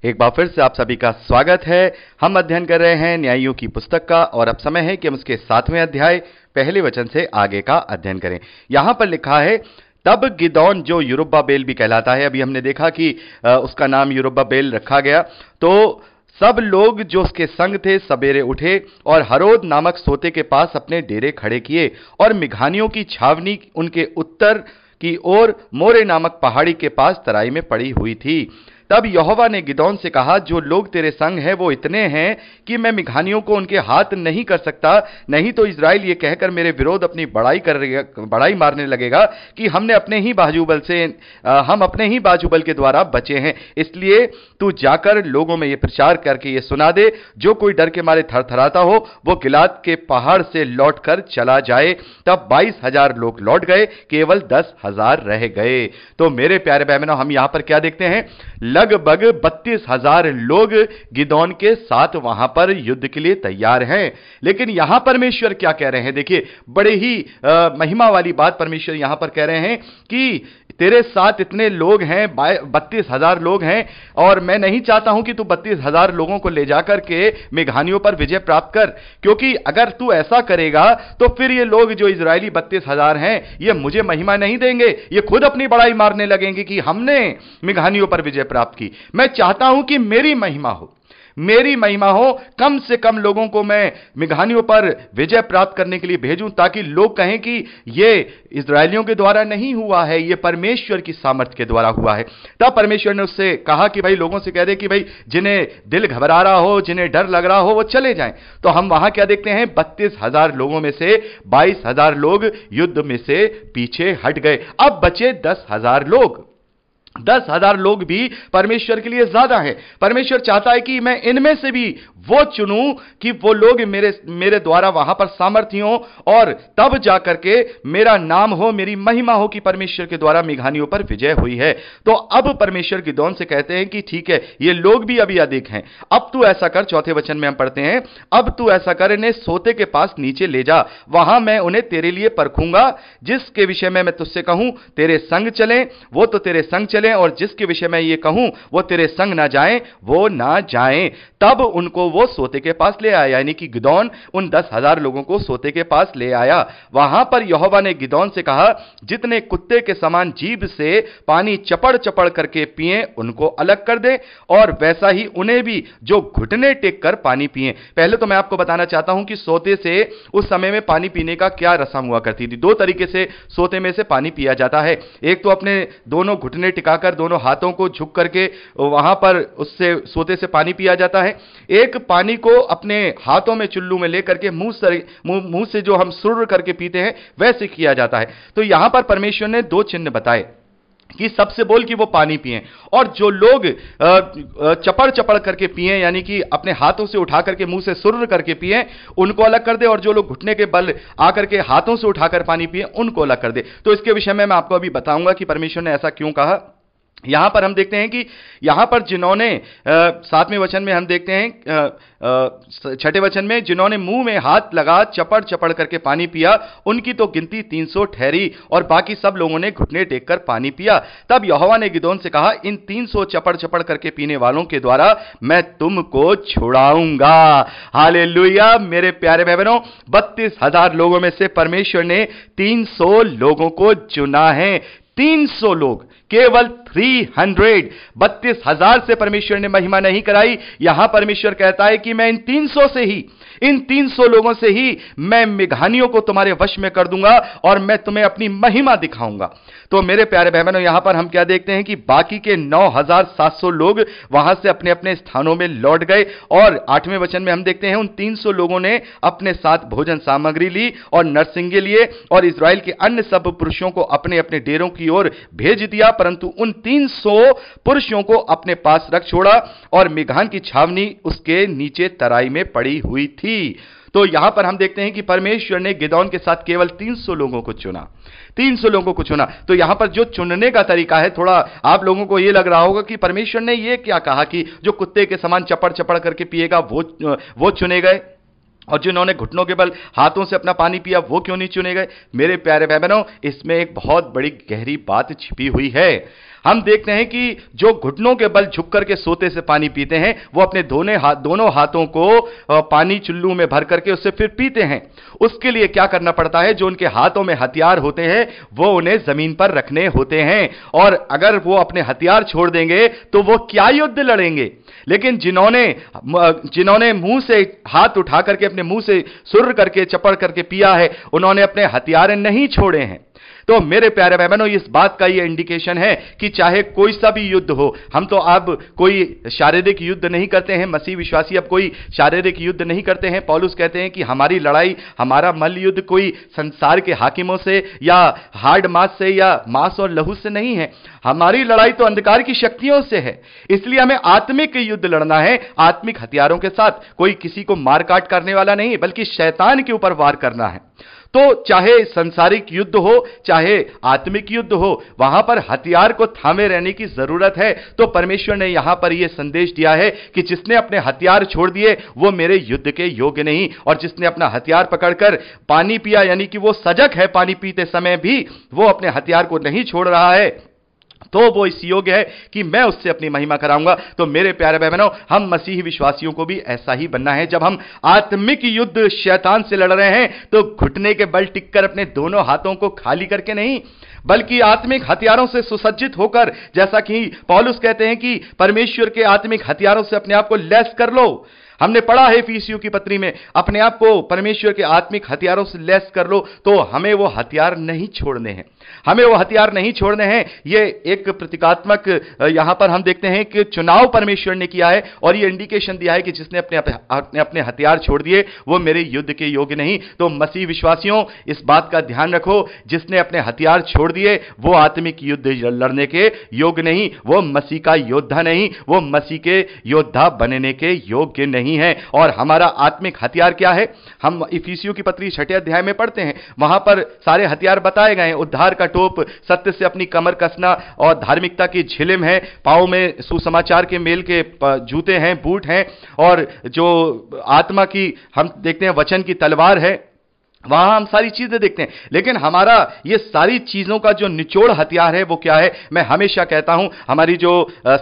एक बार फिर से आप सभी का स्वागत है। हम अध्ययन कर रहे हैं न्यायियों की पुस्तक का और अब समय है कि हम उसके 7वें अध्याय पहले वचन से आगे का अध्ययन करें। यहां पर लिखा है, तब गिदोन जो यरुब्बाबेल भी कहलाता है, अभी हमने देखा कि उसका नाम यरुब्बाबेल रखा गया, तो सब लोग जो उसके संग थे सवेरे उठे और हरोद नामक सोते के पास अपने डेरे खड़े किए और मिघानियों की छावनी उनके उत्तर की ओर मोरे नामक पहाड़ी के पास तराई में पड़ी हुई थी। तब यहोवा ने गिदोन से कहा, जो लोग तेरे संग हैं वो इतने हैं कि मैं मिघानियों को उनके हाथ नहीं कर सकता, नहीं तो इस्राएल ये कहकर मेरे विरोध अपनी बड़ाई मारने लगेगा कि हम अपने ही बाजूबल के द्वारा बचे हैं। इसलिए तू जाकर लोगों में ये प्रचार करके ये सुना दे, जो कोई डर के मारे थरथराता हो वो गिलाद के पहाड़ से लौटकर चला जाए। तब 22,000 लोग लौट गए, केवल 10,000 रह गए। तो मेरे प्यारे बहनों, हम यहां पर क्या देखते हैं? लगभग 32,000 लोग गिदोन के साथ वहां पर युद्ध के लिए तैयार हैं। लेकिन यहां परमेश्वर क्या कह रहे हैं? देखिए, बड़े ही महिमा वाली बात परमेश्वर यहां पर कह रहे हैं कि तेरे साथ इतने लोग हैं, 32,000 लोग हैं, और मैं नहीं चाहता हूं कि तू 32,000 लोगों को ले जाकर के मेघानियों पर विजय प्राप्त कर, क्योंकि अगर तू ऐसा करेगा तो फिर ये लोग जो इजरायली 32,000 हैं ये मुझे महिमा नहीं देंगे, ये खुद अपनी बड़ाई मारने लगेंगे कि हमने मेघानियों पर विजय प्राप्त की। मैं चाहता हूं कि मेरी महिमा हो, कम से कम लोगों को मैं मेघानियों पर विजय प्राप्त करने के लिए भेजूं, ताकि लोग कहें कि यह इजरायलियों के द्वारा नहीं हुआ है, यह परमेश्वर की सामर्थ्य के द्वारा हुआ है। तब परमेश्वर ने उससे कहा कि भाई लोगों से कह दे कि भाई जिन्हें दिल घबरा रहा हो, जिन्हें डर लग रहा हो, वो चले जाएं। तो हम वहां क्या देखते हैं? 32,000 लोगों में से 22,000 लोग युद्ध में से पीछे हट गए। अब बचे 10,000 लोग। 10,000 लोग भी परमेश्वर के लिए ज्यादा है। परमेश्वर चाहता है कि मैं इनमें से भी वो चुनूं कि वो लोग मेरे द्वारा वहां पर सामर्थ्य हो, और तब जाकर के मेरा नाम हो, मेरी महिमा हो कि परमेश्वर के द्वारा मेघानियों पर विजय हुई है। तो अब परमेश्वर गिदोन से कहते हैं कि ठीक है, ये लोग भी अभी अधिक हैं, अब तू ऐसा कर। चौथे वचन में हम पढ़ते हैं, अब तू ऐसा कर, इन्हें सोते के पास नीचे ले जा, वहां मैं उन्हें तेरे लिए परखूंगा। जिसके विषय में मैं तुझसे कहूं तेरे संग चलें वो तो तेरे संग चलें, और जिसके विषय में ये कहूं वो तेरे संग ना जाएं वो ना जाएं। तब उनको वो सोते के पास ले आया, यानी कि गिदोन उन 10,000 लोगों को सोते के पास ले आया। वहां पर यहोवा ने गिदोन से कहा, जितने कुत्ते के समान जीभ से पानी चपड़ चपड़ करके पिए उनको अलग कर दे, और वैसा ही उन्हें भी जो घुटने टेक कर पानी पिए। पहले तो मैं आपको बताना चाहता हूं कि सोते से उस समय में पानी पीने का क्या रस्म हुआ करती थी। 2 तरीके से सोते में से पानी पिया जाता है। एक तो अपने दोनों घुटने टिकाकर दोनों हाथों को झुक करके वहां पर उससे सोते से पानी पिया जाता है। एक पानी को अपने हाथों में चुल्लू में लेकर के मुंह से जो हम सुर करके पीते हैं वैसे किया जाता है। तो यहां पर परमेश्वर ने 2 चिन्ह बताए कि सबसे बोल कि वो पानी पिए, और जो लोग चपड़ चपड़ करके पिए, यानी कि अपने हाथों से उठा करके मुंह से सुर करके पिए, उनको अलग कर दे, और जो लोग घुटने के बल आकर के हाथों से उठाकर पानी पिए उनको अलग कर दे। तो इसके विषय में मैं आपको अभी बताऊंगा कि परमेश्वर ने ऐसा क्यों कहा। यहां पर हम देखते हैं कि यहां पर जिन्होंने 7वें वचन में हम देखते हैं, 6ठे वचन में, जिन्होंने मुंह में हाथ लगा चपड़ चपड़ करके पानी पिया उनकी तो गिनती 300 ठहरी, और बाकी सब लोगों ने घुटने टेक कर पानी पिया। तब यहोवा ने गिदोन से कहा, इन 300 चपड़ चपड़ करके पीने वालों के द्वारा मैं तुमको छुड़ाऊंगा। हालेलुया। मेरे प्यारे बहनों, 32,000 लोगों में से परमेश्वर ने 300 लोगों को चुना है। 300 लोग, केवल 300। 32,000 से परमेश्वर ने महिमा नहीं कराई। यहां परमेश्वर कहता है कि मैं इन 300 लोगों से ही मैं मेघानियों को तुम्हारे वश में कर दूंगा, और मैं तुम्हें अपनी महिमा दिखाऊंगा। तो मेरे प्यारे बहनों, यहां पर हम क्या देखते हैं कि बाकी के 9,700 लोग वहां से अपने अपने स्थानों में लौट गए, और 8वें वचन में हम देखते हैं उन 300 लोगों ने अपने साथ भोजन सामग्री ली और नरसिंगे लिए, और इस्राएल के अन्य सब पुरुषों को अपने अपने डेरों की ओर भेज दिया, परंतु उन 300 पुरुषों को अपने पास रख छोड़ा, और मेघान की छावनी उसके नीचे तराई में पड़ी हुई थी। तो यहां पर हम देखते हैं कि परमेश्वर ने गिदोन के साथ केवल 300 लोगों को चुना। 300 लोगों को चुना। तो यहां पर जो चुनने का तरीका है, थोड़ा आप लोगों को यह लग रहा होगा कि परमेश्वर ने यह क्या कहा कि जो कुत्ते के समान चपड़ चपड़ करके पिएगा वो चुने गए, और जिन्होंने घुटनों के बल हाथों से अपना पानी पिया वो क्यों नहीं चुने गए? मेरे प्यारे बहनों, इसमें एक बहुत बड़ी गहरी बात छिपी हुई है। हम देखते हैं कि जो घुटनों के बल झुक करके सोते से पानी पीते हैं, वो अपने दोनों हाथों को पानी चुल्लू में भर करके उससे फिर पीते हैं। उसके लिए क्या करना पड़ता है? जो उनके हाथों में हथियार होते हैं वो उन्हें जमीन पर रखने होते हैं, और अगर वो अपने हथियार छोड़ देंगे तो वो क्या युद्ध लड़ेंगे? लेकिन जिन्होंने मुंह से हाथ उठा करके अपने मुंह से सुर करके चपड़ करके पिया है, उन्होंने अपने हथियार नहीं छोड़े हैं। तो मेरे प्यारे भाई बहनों, इस बात का यह इंडिकेशन है कि चाहे कोई सा भी युद्ध हो, हम तो अब कोई शारीरिक युद्ध नहीं करते हैं, मसीह विश्वासी अब कोई शारीरिक युद्ध नहीं करते हैं। पौलुस कहते हैं कि हमारी लड़ाई, हमारा मल्ल युद्ध कोई संसार के हाकिमों से या हार्ड मास से या मांस और लहू से नहीं है, हमारी लड़ाई तो अंधकार की शक्तियों से है। इसलिए हमें आत्मिक युद्ध लड़ना है, आत्मिक हथियारों के साथ। कोई किसी को मार काट करने वाला नहीं, बल्कि शैतान के ऊपर वार करना है। तो चाहे संसारिक युद्ध हो, चाहे आत्मिक युद्ध हो, वहां पर हथियार को थामे रहने की जरूरत है। तो परमेश्वर ने यहां पर यह संदेश दिया है कि जिसने अपने हथियार छोड़ दिए वो मेरे युद्ध के योग्य नहीं, और जिसने अपना हथियार पकड़कर पानी पिया, यानी कि वो सजग है पानी पीते समय भी, वो अपने हथियार को नहीं छोड़ रहा है, तो वो इस योग्य है कि मैं उससे अपनी महिमा कराऊंगा। तो मेरे प्यारे भाई बहनों, हम मसीही विश्वासियों को भी ऐसा ही बनना है। जब हम आत्मिक युद्ध शैतान से लड़ रहे हैं तो घुटने के बल टिककर अपने दोनों हाथों को खाली करके नहीं, बल्कि आत्मिक हथियारों से सुसज्जित होकर, जैसा कि पौलुस कहते हैं कि परमेश्वर के आत्मिक हथियारों से अपने आप को लैस कर लो। हमने पढ़ा है इफिसियों की पत्री में, अपने आप को परमेश्वर के आत्मिक हथियारों से लैस कर लो। तो हमें वो हथियार नहीं छोड़ने हैं, हमें वो हथियार नहीं छोड़ने हैं। ये एक प्रतीकात्मक यहां पर हम देखते हैं कि चुनाव परमेश्वर ने किया है, और ये इंडिकेशन दिया है कि जिसने अपने हथियार छोड़ दिए वो मेरे युद्ध के योग्य नहीं। तो मसीह विश्वासियों, इस बात का ध्यान रखो, जिसने अपने हथियार छोड़ दिए वो आत्मिक युद्ध लड़ने के योग्य नहीं, वो मसीह का योद्धा नहीं, वो मसीह के योद्धा बनने के योग्य नहीं है। और हमारा आत्मिक हथियार क्या है? हम इफिसियों की पत्री 6 अध्याय में पढ़ते हैं, वहां पर सारे हथियार बताए गए हैं। उद्धार का टोप, सत्य से अपनी कमर कसना, और धार्मिकता की झिलिम है, पांव में सुसमाचार के मेल के जूते हैं, बूट हैं, और जो आत्मा की हम देखते हैं वचन की तलवार है, वहां हम सारी चीजें देखते हैं। लेकिन हमारा ये सारी चीजों का जो निचोड़ हथियार है वो क्या है? मैं हमेशा कहता हूं, हमारी जो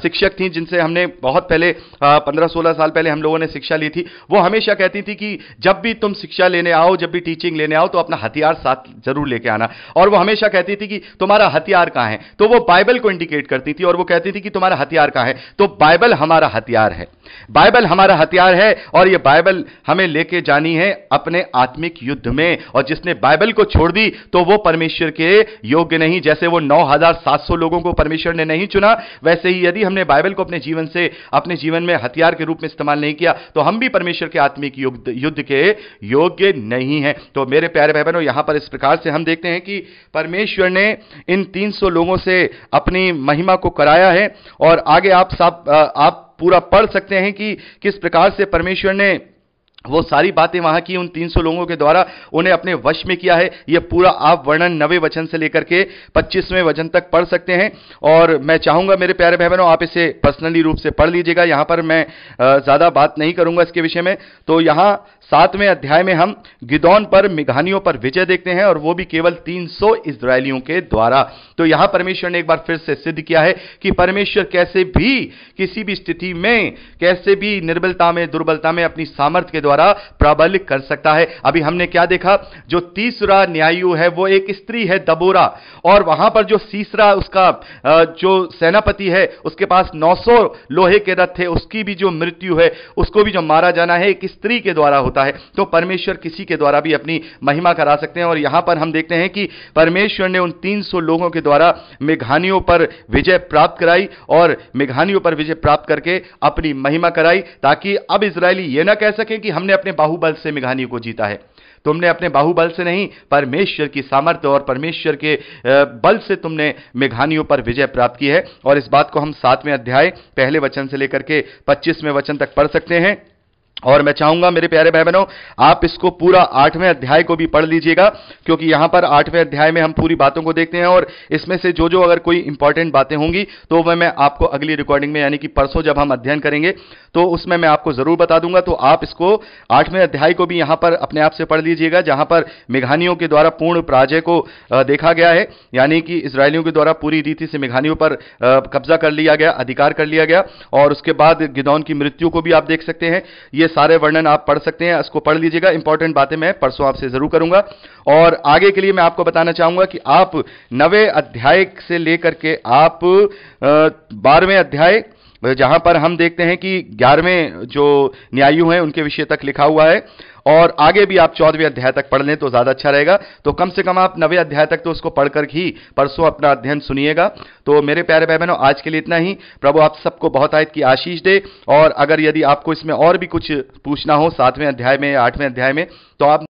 शिक्षक थी जिनसे हमने बहुत पहले 15-16 साल पहले हम लोगों ने शिक्षा ली थी, वो हमेशा कहती थी कि जब भी तुम शिक्षा लेने आओ, जब भी टीचिंग लेने आओ, तो अपना हथियार साथ जरूर लेके आना। और वो हमेशा कहती थी कि तुम्हारा हथियार कहां है? तो वो बाइबल को इंडिकेट करती थी, और वो कहती थी कि तुम्हारा हथियार कहां है? तो बाइबल हमारा हथियार है, बाइबल हमारा हथियार है, और ये बाइबल हमें लेके जानी है अपने आत्मिक युद्ध में। और जिसने बाइबल को छोड़ दी तो वो परमेश्वर के योग्य नहीं। जैसे वो 9700 लोगों को परमेश्वर ने नहीं चुना, वैसे ही यदि हमने बाइबल को अपने जीवन में हथियार के रूप में इस्तेमाल नहीं किया तो हम भी परमेश्वर के आत्मिक युद्ध के योग्य नहीं है। तो मेरे प्यारे भाई बहनों, यहां पर इस प्रकार से हम देखते हैं कि परमेश्वर ने इन 300 लोगों से अपनी महिमा को कराया है। और आगे आप पूरा पढ़ सकते हैं कि किस प्रकार से परमेश्वर ने वो सारी बातें वहां की, उन 300 लोगों के द्वारा उन्हें अपने वश में किया है। यह पूरा आप वर्णन 9वें वचन से लेकर के 25वें वचन तक पढ़ सकते हैं। और मैं चाहूंगा मेरे प्यारे भाई बहनों, आप इसे पर्सनली रूप से पढ़ लीजिएगा। यहां पर मैं ज्यादा बात नहीं करूंगा इसके विषय में। तो यहां 7वें अध्याय में हम गिदोन पर, मिघानियों पर विजय देखते हैं, और वो भी केवल 300 इजरायलियों के द्वारा। तो यहां परमेश्वर ने एक बार फिर से सिद्ध किया है कि परमेश्वर कैसे भी, किसी भी स्थिति में, कैसे भी निर्बलता में, दुर्बलता में अपनी सामर्थ्य के द्वारा प्रबल कर सकता है। अभी हमने क्या देखा? जो तीसरा न्यायु है वो एक स्त्री है, दबोरा, और वहां पर जो तीसरा उसका जो सेनापति है, उसके पास 900 लोहे के रथ थे, उसकी भी जो मृत्यु है, उसको भी जो मारा जाना है, एक स्त्री के द्वारा होता है। तो परमेश्वर किसी के द्वारा भी अपनी महिमा करा सकते हैं। और यहां पर हम देखते हैं कि परमेश्वर ने उन 300 लोगों के द्वारा मेघानियों पर विजय प्राप्त कराई, और मेघानियों पर विजय प्राप्त करके अपनी महिमा कराई, ताकि अब इजरायली ये ना कह सकें कि हमने अपने बाहुबल से मेघानियों को जीता है। तुमने अपने बाहुबल से नहीं, परमेश्वर की सामर्थ्य और परमेश्वर के बल से तुमने मेघानियों पर विजय प्राप्त की है। और इस बात को हम 7वें अध्याय 1 वचन से लेकर के 25वें वचन तक पढ़ सकते हैं। और मैं चाहूंगा मेरे प्यारे भाई बहनों, आप इसको पूरा 8वें अध्याय को भी पढ़ लीजिएगा, क्योंकि यहां पर 8वें अध्याय में हम पूरी बातों को देखते हैं और इसमें से जो जो अगर कोई इंपॉर्टेंट बातें होंगी तो वह मैं आपको अगली रिकॉर्डिंग में, यानी कि परसों जब हम अध्ययन करेंगे तो उसमें मैं आपको जरूर बता दूंगा। तो आप इसको 8वें अध्याय को भी यहां पर अपने आप से पढ़ लीजिएगा, जहां पर मेघानियों के द्वारा पूर्ण पराजय को देखा गया है, यानी कि इसराइलियों के द्वारा पूरी रीति से मेघानियों पर कब्जा कर लिया गया, अधिकार कर लिया गया। और उसके बाद गिदोन की मृत्यु को भी आप देख सकते हैं। ये सारे वर्णन आप पढ़ सकते हैं, इसको पढ़ लीजिएगा। इंपॉर्टेंट बातें मैं परसों आपसे जरूर करूंगा। और आगे के लिए मैं आपको बताना चाहूंगा कि आप 9वें अध्याय से लेकर के आप 12वें अध्याय, जहां पर हम देखते हैं कि 11वें जो न्यायु हैं उनके विषय तक लिखा हुआ है, और आगे भी आप 14वें अध्याय तक पढ़ लें तो ज्यादा अच्छा रहेगा। तो कम से कम आप 9वें अध्याय तक तो उसको पढ़कर ही परसों अपना अध्ययन सुनिएगा। तो मेरे प्यारे भाई बहनों, आज के लिए इतना ही। प्रभु आप सबको बहुत आयत की आशीष दे। और अगर यदि आपको इसमें और भी कुछ पूछना हो 7वें अध्याय में या 8वें अध्याय में, तो आप